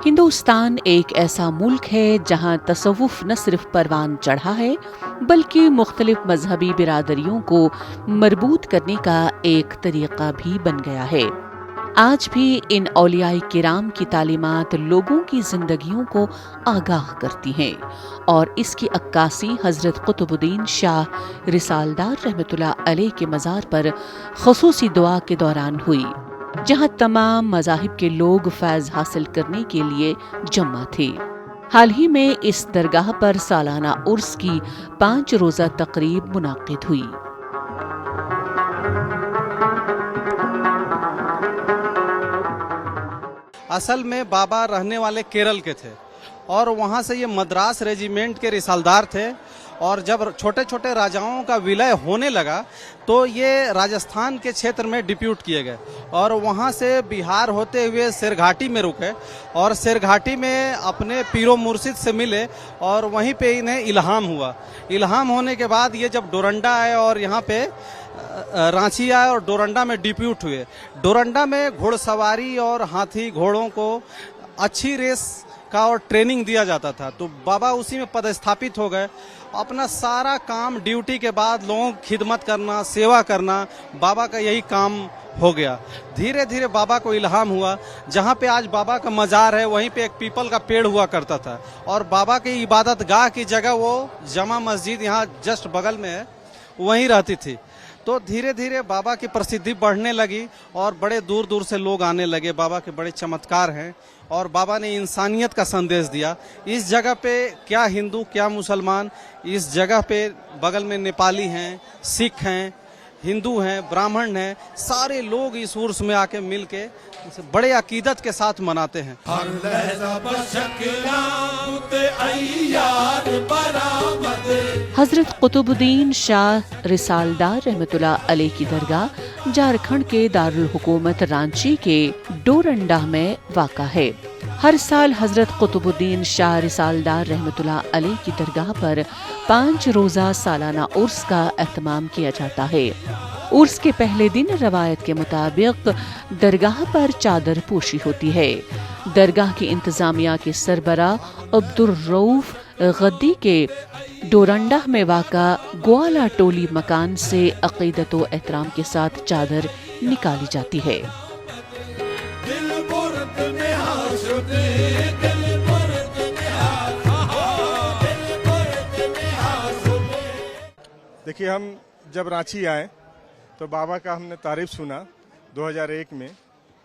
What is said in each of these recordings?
हिंदुस्तान एक ऐसा मुल्क है जहां तसव्वुफ न सिर्फ परवान चढ़ा है बल्कि मुख्तलिफ मजहबी बिरादरियों को मरबूत करने का एक तरीका भी बन गया है। आज भी इन औलियाए किराम की तालीमात लोगों की जिंदगियों को आगाह करती हैं और इसकी अक्कासी हजरत कुतुबुद्दीन शाह रिसालदार रहमतुल्लाह अलैह के मज़ार पर ख़ुसूसी दुआ के दौरान हुई, जहां तमाम मज़ाहिब के लोग फैज़ हासिल करने के लिए जमा थे। हाल ही में इस दरगाह पर सालाना उर्स की 5 रोज़ा तकरीब मुनाकिद हुई। असल में बाबा रहने वाले केरल के थे और वहाँ से ये मद्रास रेजिमेंट के रिसालदार थे, और जब छोटे छोटे राजाओं का विलय होने लगा तो ये राजस्थान के क्षेत्र में डिप्यूट किए गए और वहाँ से बिहार होते हुए सिरघाटी में रुके और सिरघाटी में अपने पीरो मुर्शिद से मिले और वहीं पे इन्हें इल्हाम हुआ। इल्हाम होने के बाद ये जब डोरंडा आए और यहाँ पे रांची आए और डोरंडा में डिप्यूट हुए। डोरंडा में घुड़सवारी और हाथी घोड़ों को अच्छी रेस का और ट्रेनिंग दिया जाता था, तो बाबा उसी में पदस्थापित हो गए। अपना सारा काम ड्यूटी के बाद लोगों की खिदमत करना, सेवा करना बाबा का यही काम हो गया। धीरे धीरे बाबा को इल्हाम हुआ। जहाँ पे आज बाबा का मज़ार है वहीं पे एक पीपल का पेड़ हुआ करता था और बाबा की इबादत गाह की जगह वो जमा मस्जिद यहाँ जस्ट बगल में है, वहीं रहती थी। तो धीरे धीरे बाबा की प्रसिद्धि बढ़ने लगी और बड़े दूर दूर से लोग आने लगे। बाबा के बड़े चमत्कार हैं और बाबा ने इंसानियत का संदेश दिया। इस जगह पे क्या हिंदू क्या मुसलमान, इस जगह पे बगल में नेपाली हैं, सिख हैं, हिंदू हैं, ब्राह्मण हैं, सारे लोग इस उर्स में आके मिल के बड़े अकीदत के साथ मनाते हैं। हजरत कुतुबुद्दीन शाह रिसालदार रहमतुल्लाह अलैह की दरगाह झारखंड के दारुल हुकूमत रांची के डोरंडा में वाक़ा है। हर साल हजरत कुतुबुद्दीन शाह रिसालदार रहमतुल्लाह अलैह की दरगाह पर 5 रोज़ा सालाना उर्स का एहतमाम किया जाता है। उर्स के पहले दिन रवायत के मुताबिक दरगाह पर चादर पोशी होती है। दरगाह की इंतजामिया के सरबरा अब्दुल रऊफ गद्दी के डोरंडा में वाक़ा ग्वाला टोली मकान से अक़ीदत व एहतराम के साथ चादर निकाली जाती है। देखिए, हम जब रांची आए तो बाबा का हमने तारीफ सुना 2001 में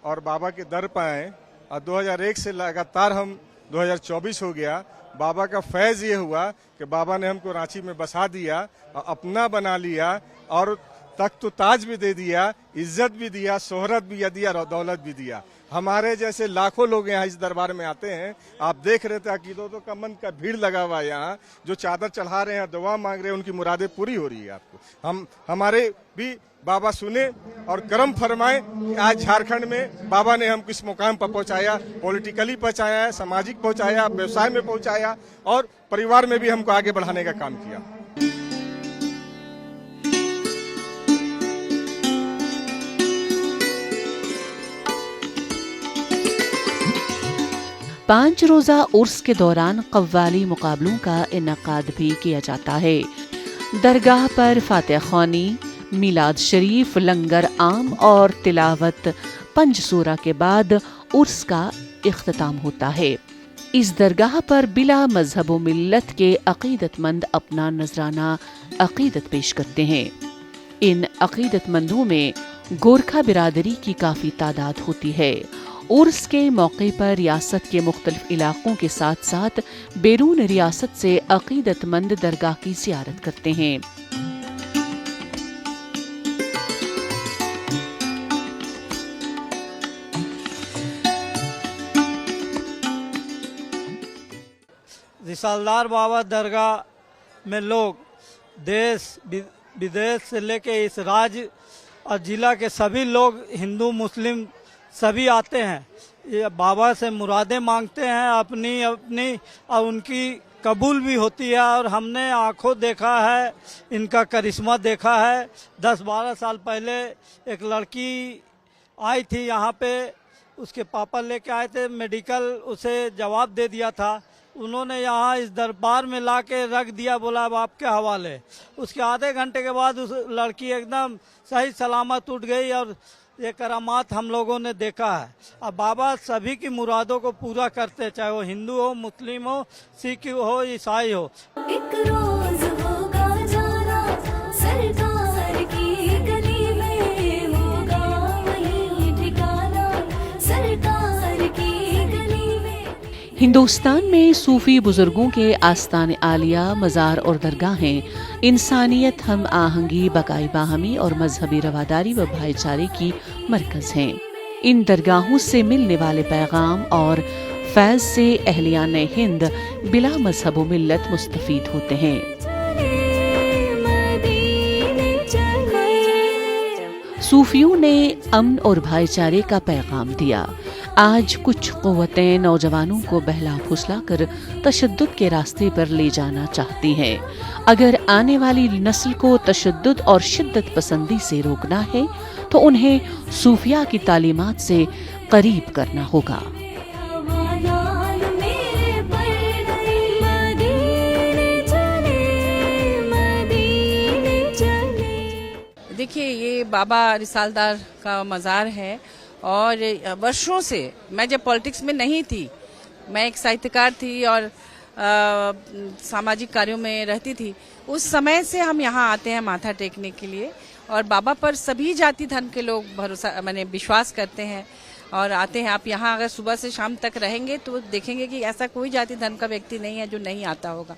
और बाबा के दर पर आए और 2001 से लगातार हम 2024 हो गया। बाबा का फैज़ ये हुआ कि बाबा ने हमको रांची में बसा दिया और अपना बना लिया और तख्त ताज भी दे दिया, इज्जत भी दिया, शोहरत भी दिया और दौलत भी दिया। हमारे जैसे लाखों लोग यहाँ इस दरबार में आते हैं। आप देख रहे थे अकीदतों का मन का भीड़ लगा हुआ है यहाँ, जो चादर चढ़ा रहे हैं, दुआ मांग रहे हैं, उनकी मुरादें पूरी हो रही है। आपको हमारे भी बाबा सुने और करम फरमाए कि आज झारखंड में बाबा ने हमको इस मुकाम पर पहुंचाया, पॉलिटिकली पहुंचाया है, सामाजिक पहुंचाया, व्यवसाय में पहुंचाया और परिवार में भी हमको आगे बढ़ाने का काम किया। पांच रोज़ा उर्स के दौरान कव्वाली मुकाबलों का इनकाद भी किया जाता है। दरगाह पर फातिहा ख्वानी, मिलाद शरीफ, लंगर आम और तिलावत पंजसूरा के बाद उर्स का इख्तिताम होता है। इस दरगाह पर बिला मजहब व मिल्लत के अकीदतमंद अपना नजराना अकीदत पेश करते हैं। इन अकीदतमंदों में गोरखा बिरादरी की काफ़ी तादाद होती है। उर्स के मौके पर रियासत के मुख्तलिफ इलाकों के साथ साथ बैरून रियासत से अकीदतमंद दरगाह की ज़ियारत करते हैं। रिसालदार बाबा दरगाह में लोग देश विदेश से लेके इस राज्य और ज़िला के सभी लोग हिंदू मुस्लिम सभी आते हैं। ये बाबा से मुरादें मांगते हैं अपनी और उनकी कबूल भी होती है। और हमने आंखों देखा है, इनका करिश्मा देखा है। 10-12 साल पहले एक लड़की आई थी यहाँ पे उसके पापा लेके आए थे मेडिकल, उसे जवाब दे दिया था। उन्होंने यहाँ इस दरबार में ला के रख दिया, बोला अब आपके हवाले। उसके आधे घंटे के बाद उस लड़की एकदम सही सलामत उठ गई और ये करामात हम लोगों ने देखा है। अब बाबा सभी की मुरादों को पूरा करते, चाहे वो हिंदू हो, मुस्लिम हो, सिख हो, ईसाई हो। एक रोज होगा जाना सरकार की गली में, होगा वही ठिकाना सरकार की गली में। हिंदुस्तान में सूफी बुजुर्गों के आस्तान आलिया, मज़ार और दरगाहें इंसानियत, हम आहंगी, बकाई बाहमी और मजहबी रवादारी व भाईचारे की मरकज़ हैं। इन दरगाहों से मिलने वाले पैगाम और फैज़ से अहलियान हिंद बिला मजहब व मिल्लत मुस्तफ़ीद होते हैं। सूफियों ने अमन और भाईचारे का पैगाम दिया। आज कुछ क़ुव्वतें नौजवानों को बहला फुसला कर तशद्दुद के रास्ते पर ले जाना चाहती हैं। अगर आने वाली नस्ल को तशद्दुद और शिद्दत पसंदी से रोकना है तो उन्हें सूफिया की तालीमात से करीब करना होगा। देखिए, ये बाबा रिसालदार का मज़ार है और वर्षों से, मैं जब पॉलिटिक्स में नहीं थी, मैं एक साहित्यकार थी और सामाजिक कार्यों में रहती थी, उस समय से हम यहाँ आते हैं माथा टेकने के लिए। और बाबा पर सभी जाति धर्म के लोग भरोसा माने विश्वास करते हैं और आते हैं। आप यहाँ अगर सुबह से शाम तक रहेंगे तो देखेंगे कि ऐसा कोई जाति धर्म का व्यक्ति नहीं है जो नहीं आता होगा।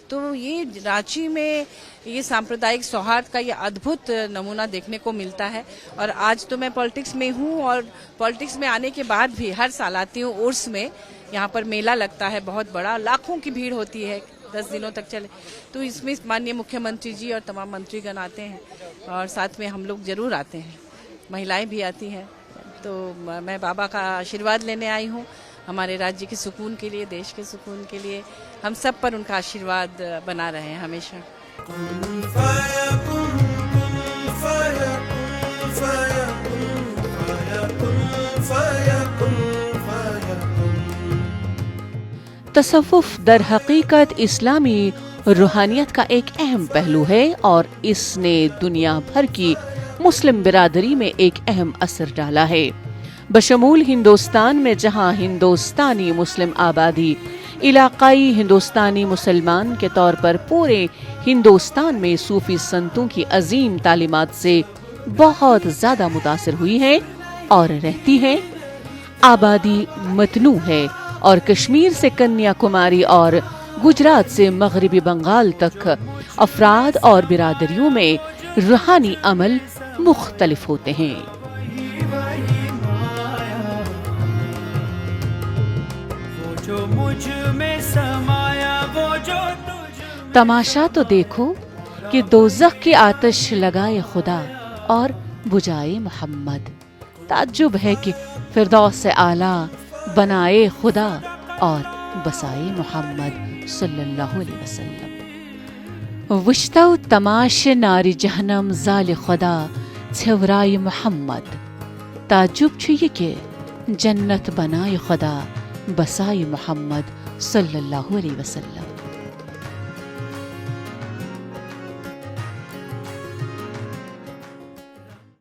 तो ये रांची में ये सांप्रदायिक सौहार्द का ये अद्भुत नमूना देखने को मिलता है। और आज तो मैं पॉलिटिक्स में हूँ और पॉलिटिक्स में आने के बाद भी हर साल आती हूँ। उर्स में यहाँ पर मेला लगता है बहुत बड़ा, लाखों की भीड़ होती है, 10 दिनों तक चले। तो इसमें माननीय मुख्यमंत्री जी और तमाम मंत्रीगण आते हैं और साथ में हम लोग जरूर आते हैं, महिलाएं भी आती हैं। तो मैं बाबा का आशीर्वाद लेने आई हूँ, हमारे राज्य के सुकून के लिए, देश के सुकून के लिए। हम सब पर उनका आशीर्वाद बना रहे हैं हमेशा। तसव्वुफ दर हकीकत इस्लामी रूहानियत का एक अहम पहलू है और इसने दुनिया भर की मुस्लिम बिरादरी में एक अहम असर डाला है। बशमूल हिंदुस्तान में जहां हिंदुस्तानी मुस्लिम आबादी इलाकाई हिंदुस्तानी मुसलमान के तौर पर पूरे हिंदुस्तान में सूफी संतों की अजीम तालीमात से बहुत ज्यादा मुतासिर हुई है और रहती है, आबादी मतनू है और कश्मीर से कन्याकुमारी और गुजरात से मगरिबी बंगाल तक अफराद और बिरादरियों में रूहानी अमल मुख्तलिफ होते हैं। तमाशा तो देखो कि दोज़ख की आतिश लगाए खुदा और बुझाए मोहम्मद। ताज्जुब है कि फिरदौस से आला बनाए खुदा और बसाए मोहम्मद सल्लल्लाहु अलैहि वसल्लम। विश्तौ तमाश नारी जहनम जाल खुदा छवराए मोहम्मद। ताज्जुब छे ये कि जन्नत बनाए खुदा बसाए मोहम्मद सल्लल्लाहु अलैहि वसल्लम।